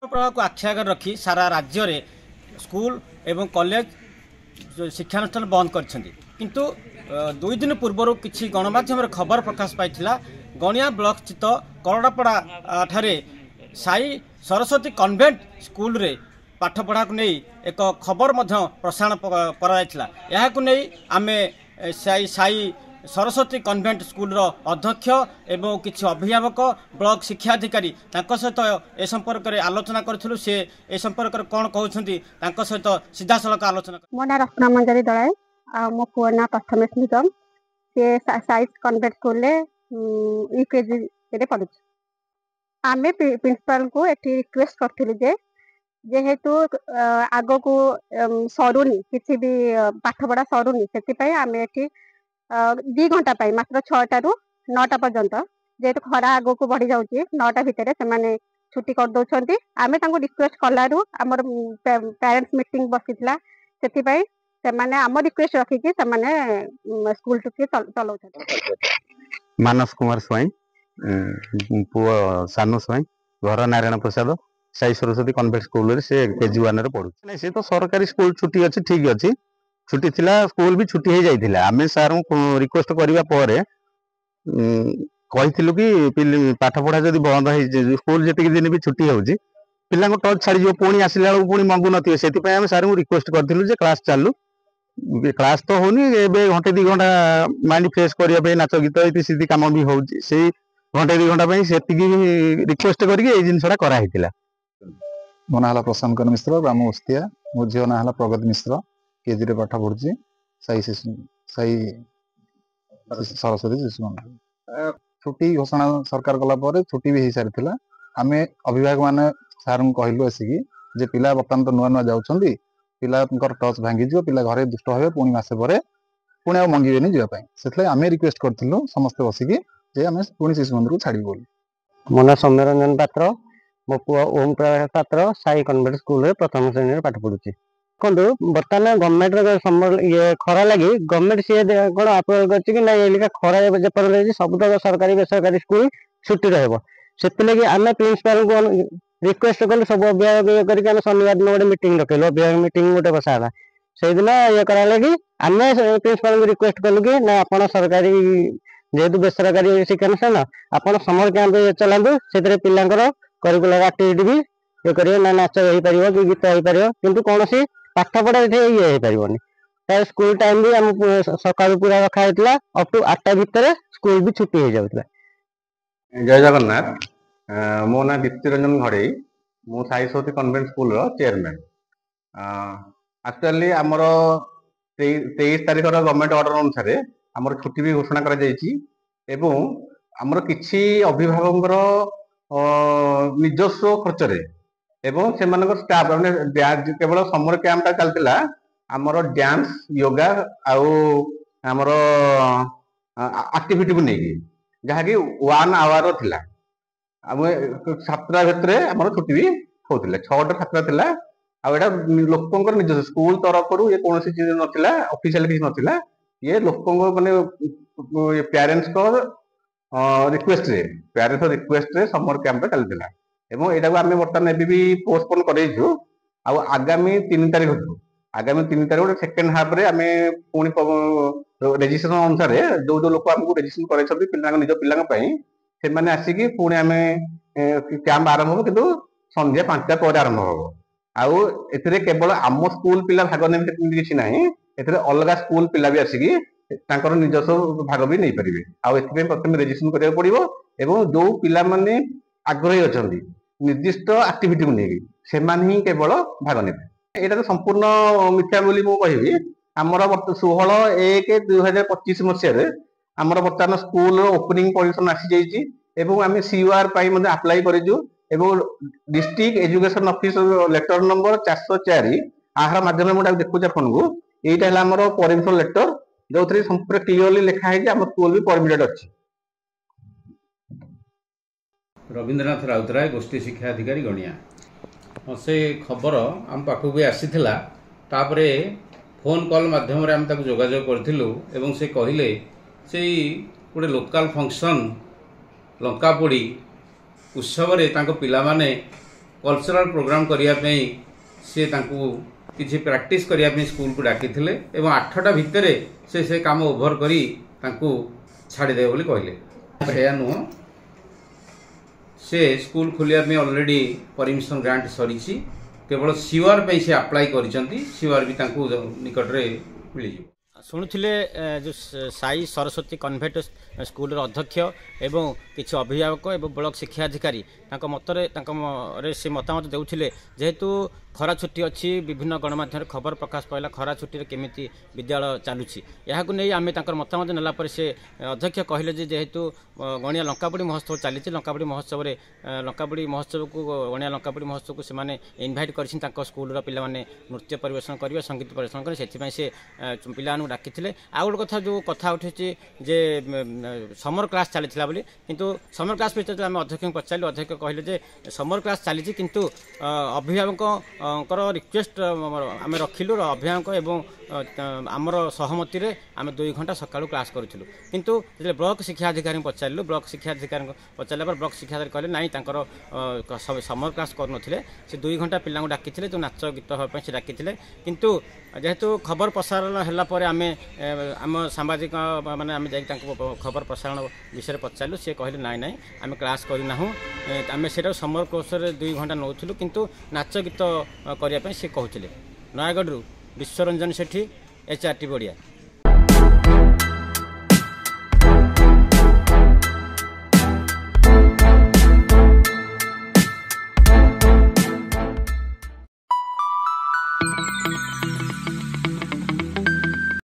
प्रभाव को आखि आगे रखी सारा राज्य रे स्कूल एवं कॉलेज शिक्षानुष्ठान बंद किंतु 2 दिन पूर्व किसी गणमाध्यम खबर प्रकाश पाई गणिया ब्लॉक स्थित करड़ापड़ा ठारे साई सरस्वती कन्वेंट स्कूल रे पाठ पढ़ा को नहीं एक खबर प्रसारण कर आमे साई सरस्वती कन्वेंट स्कूल अध्यक्ष एवं किसी अभिभावक ब्लॉक शिक्षा अधिकारी सहित ए संपर्क में आलोचना करूँ से ए संपर्क में कौन कहते सहित सीधा सड़क आलोचना। मो ना रत्ना मंजरी दलाए मो पुओ ना प्रथमेश निगम से साइज कन्वेंट स्कूल यूकेजी पढ़ु। आम प्रिंसिपाल को ये रिक्वेस्ट करूँ जेहेतु आग को सरुनी किसी भी पाठ पढ़ा सरुनी से आम ये 2 घंटा मात्र 6टा ରୁ 9टा पर्यंत जेहेतु खरा आग को बढ़ी जाऊँगी 9टा भितर से छुट्टी कर दौरान आम रिक्वेस्ट कलु आम पेरेंट्स मीटिंग बसी से आम रिक्वेस्ट रखिकी स्कूल टुकी चलाऊ। मानस कुमार स्वाई पुओ सानु स्वाई घर नारायण प्रसाद साई सरस्वती कन्वेंट स्कूल से केजी 1 पढ़ु। सी तो सरकारी स्कूल छुट्टी अच्छी ठीक अच्छी छुट्टी थिला स्कूल भी छुट्टी हो जाइथिला। आमे सार रिक्वेस्ट करबा परे कहिथिलु कि पाठ पढ़ा जदि बंद है स्कूल जति दिन भी छुट्टी होउची पिला को टच छाड़ी जो पुणी आसिला बेलू पुणी मंगु नथिबे सेति पय आमे सार रिक्वेस्ट करथिलु जे क्लास चालू क्लास तो होनी एबे घंटे 2 घंटा माइंड फ्रेश करिया पे नाच गीत इति सिद्धि काम भी होउची सेई घंटे 2 घंटा पय सेति रिक्वेस्ट करके ए जिनसडा करा हितिला। मो ना हला प्रशांत मिश्र ग्राम उस्तिया मो झियो ना हला प्रगति मिश्र केजी रे पाठ पढ़ुची साई सरस्वती शिशु मंदिर। छुट्टी घोषणा सरकार कला पर छुट्टी भी हो सारी आम अभिभावक मैंने सार कहलु आसिकी जे पिला बर्तमान तो नुआ नुआ जाउछंदी पिला टच भांगी जो पिला घरे दुष्ट हे पुणी मसे पर पुणी आ मंगेनि जावाई से आम रिक्वेस्ट करूँ समस्ते बसिकी जे आम पुणी शिशु मंदिर को छाड़ी बोली। मो ना सौम्यरंजन पात्र मो पुआ ओम प्रकाश पात्र साई कन्वेंट स्कूल रे प्रथम श्रेणी पाठ पढ़ुची। देखो बर्तमान गवर्नमेंट ये खरा लगी गवर्नमेंट सी कौन अप्रूवल कर खरा जपर सब तक सरकारी बेसरकारी स्कूल छुट्टी रही आम प्रिंसिपाल को रिक्वेस्ट कलु सब अभिभावक करके शनिवार दिन गोटे मीटिंग रखेलु अभिभावक मीटिंग गोटे बसाला से दिन ये करा कि आम प्रिंसिपाल को रिक्वेस्ट कलु कि ना आप सरकारी जेहेतु बेसरकारी शिक्षानुष्ठान आप समर कैंप चलातु से पिलांकर करिकुलर एक्टिविटी भी ये करेंगे ना नाच हो पार कि गीत हो पार कि कौन पाठ पढ़ा ये हो पार स्कूल टाइम भी आम सकाल पूरा रखा अप टू 8टा भितर स्कूल भी छुट्टी हो जाता। जय जगन्नाथ मो ना दीप्ति रंजन घड़े मु Sai Saraswati convent school chairman. Actually आमर 23 तारिख गवर्नमेंट ऑर्डर अनुसार आमर छुट्टी भी घोषणा करा आमर किछि अभिभावक निजस्व खर्च एवं से स्टाफ केवल समर कैंपटा चलता आमर डांस योगा आमर एक्टिविटी को लेकिन जहाँकि 1 आवर थिला आम 7टा भितर आम छुट्टी भी होता 6टा 7टा थिला आटा लोक निज स्कूल तरफ ये कौन चीज नाला ऑफिशियल किसी नाला ये लोक मैंने पेरेंट्स को रिक्वेस्ट रे समर कैंप चलता एवं यहाँ आम बर्तमान भी पोस्टपोन करूँ आगामी 3 तारिख गोटे सेकेंड हाफ रे आम पुणी रेजिस्ट्रेशन अनुसार जो जो लोक आमको रेजिस्ट्रेशन कर निज पिला आसिकी पुणी आम कैंप आरंभ हो कि संध्या 5टा पर आरंभ हो केवल आम स्कूल पिला भाग ने किसी ना अलग स्कूल पिला भी आसिकी निजस्व भाग भी नहीं पारे प्रथम रेजिस्ट्रेशन करा पड़ो एवं जो पिला माने आग्रही अच्छा निर्दिष्ट एक्टिविटी को लेकिन ही केवल भाग ने यहाँ तो संपूर्ण मिथ्या बोली मुझे आमर 16/1/2025 मसीह आमर बर्तमान स्कूल ओपनिंग परमिशन आसी आम CUR अप्लाई करूँ district education officer letter number 404 आहार माध्यम मुझे देखुचे आपन को यहीटा आमर परमिशन लेटर जो संपूर्ण क्लीयरली लिखाई आम स्कूल भी परमिटेड अच्छी। रवींद्रनाथ राउतराय गोष्ठी शिक्षा अधिकारी गणिया से खबर आम पाखक भी आसीथिला तापरे फोन कॉल माध्यम आम जोगाजोग करूँ से कहले से गोटे लोकल फंक्शन लंकापोड़ी उत्सव रे तांको पिला माने कल्चरल प्रोग्राम करने सी किसी प्रैक्टिस करने स्कूल को डाकी एवं 8टा भितर से काम ओभर करी छाड़दे बोली कहले या नुह से स्कूल खोलिया में ऑलरेडी परमिशन ग्रांट सरी केवल सीवर पे से अप्लाई करिसंती सीवर भी तांको निकट रे मिली शुणुले जो साई सरस्वती कन्वेंट स्कूल अध्यक्ष एवं किसी अभिभावक एवं ब्लॉक शिक्षा अधिकारी मतरे से मतामत देउथिले जेहेतु खरा छुट्टी अच्छी विभिन्न गणमाध्यम खबर प्रकाश पाइला खरा छुट्टी केमिति विद्यालय चलुछि याकु नै आमे तांकर मतामत नेला पर से अध्यक्ष कहले जेहेतु गणिया लंकाबुड़ी महोत्सव चली लंकाबुड़ी महोत्सव रे लंकाबुड़ी महोत्सव को गणिया लंकाबुड़ी महोत्सव को से इनभाइट करछिन तांको स्कूल रा पिला माने नृत्य परिवेषण करिवे संगीत परिवेषण करे सेथि से पिला डाकिथिले आ गोटे कथा जो कथा उठी जे समर क्लास चली बोली किंतु समर क्लास भितर आम अध्यक्ष पचारू अध्यक्ष कहले जे समर क्लास चली किंतु अभिभावक रिक्वेस्ट आम रखिलु अभिभावक एवं आमर सहमति रे आम 2 घंटा सकाळु क्लास करूँ किंतु ब्लॉक शिक्षा अधिकारी पचारू ब्लॉक शिक्षा अधिकारी पचारा पर ब्लॉक शिक्षा अधिकारी कहले नाई तांकर समर क्लास करूँ से 2 घंटा पिला डाकी जो नाच गीत हाँपी से डाकी किंतु जेहेतु खबर प्रसारण है आम आम सांबादिक माने आम जा खबर प्रसारण विषय पचारू सी कहले नाई नाई आम क्लास करना आम से समर कोर्स 2 घंटा नौलु किंतु नाच गीत करने से कहते नयागढ़ विश्वरंजन सेठी HRT बड़िया।